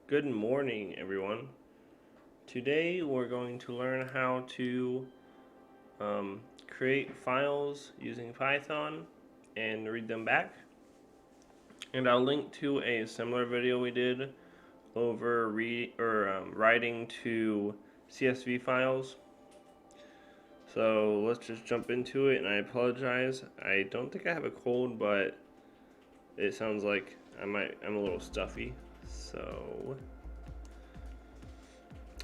Good morning, everyone. Today we're going to learn how to create files using Python and read them back. And I'll link to a similar video we did over writing to CSV files. So let's just jump into it. And I apologize. I don't think I have a cold, but it sounds like I'm a little stuffy. So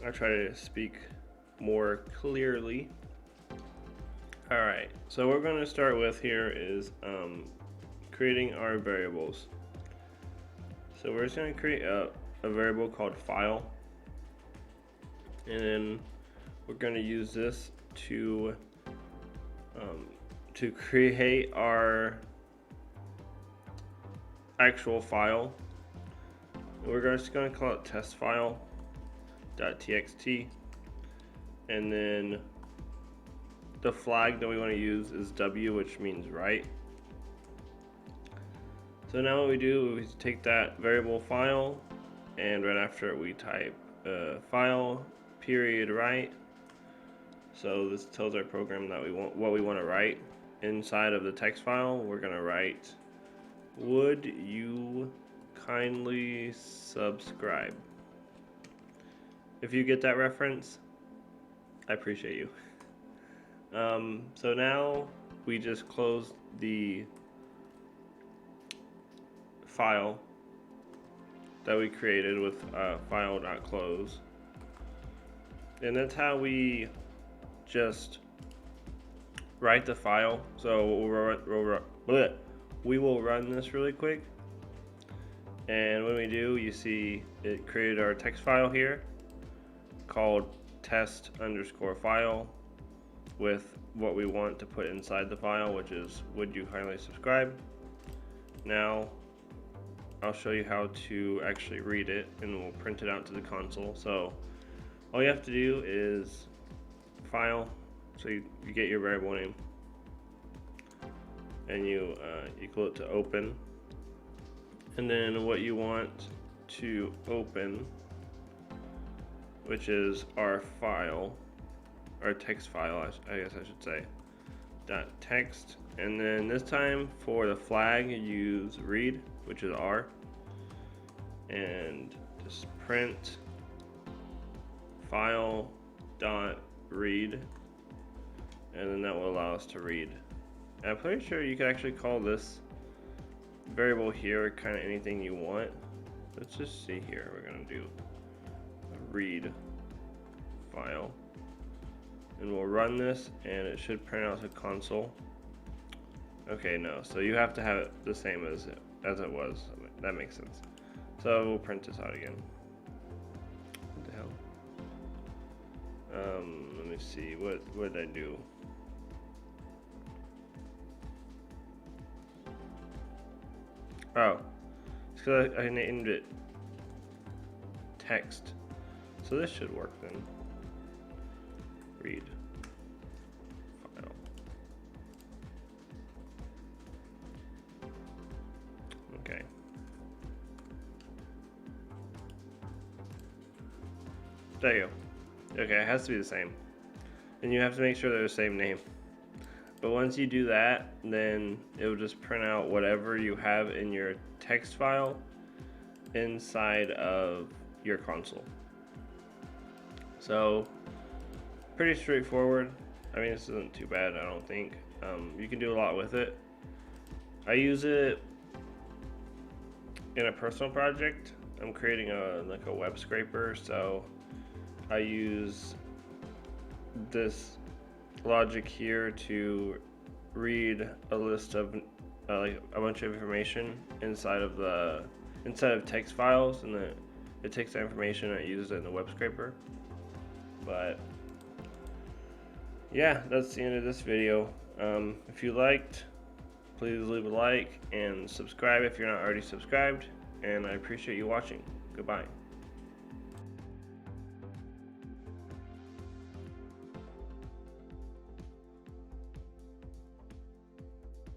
I try to speak more clearly. Alright, so what we're going to start with here is creating our variables. So we're just going to create a variable called file, and then we're going to use this to create our actual file. We're just going to call it test file.txt, and then the flag that we want to use is W, which means write. So now what we do is take that variable file, and right after it we type file period write. So this tells our program that what we want to write. Inside of the text file, we're going to write, would you kindly subscribe? If you get that reference, I appreciate you. So now we just close the file that we created with file.close, and that's how we just write the file. So we will run this really quick, and when we do, you see it created our text file here called test_file with what we want to put inside the file, which is would you kindly subscribe. Now I'll show you how to actually read it, and we'll print it out to the console. So all you have to do is file, so you get your variable name, and you equal it to open, and then what you want to open, which is our file, our text file, I guess I should say, .text, and then this time for the flag use read, which is R, and just print file dot read, and then that will allow us to read. And I'm pretty sure you can actually call this variable here kind of anything you want. Let's just see here. We're gonna do a read file, and we'll run this, and it should print out to console. Okay, no, so you have to have it the same as it was. That makes sense. So we'll print this out again. What the hell? Let me see. What did I do? Oh, it's because I named it text. So this should work then. Read file. Okay. There you go. Okay, it has to be the same. And you have to make sure they're the same name. But once you do that, then it will just print out whatever you have in your text file inside of your console. So pretty straightforward. I mean, this isn't too bad, I don't think. You can do a lot with it. I use it in a personal project. I'm creating a web scraper, so I use this logic here to read a list of like a bunch of information inside of text files, and then it takes the information and it uses it in the web scraper. But yeah, that's the end of this video. If you liked, please leave a like and subscribe if you're not already subscribed, and I appreciate you watching. Goodbye.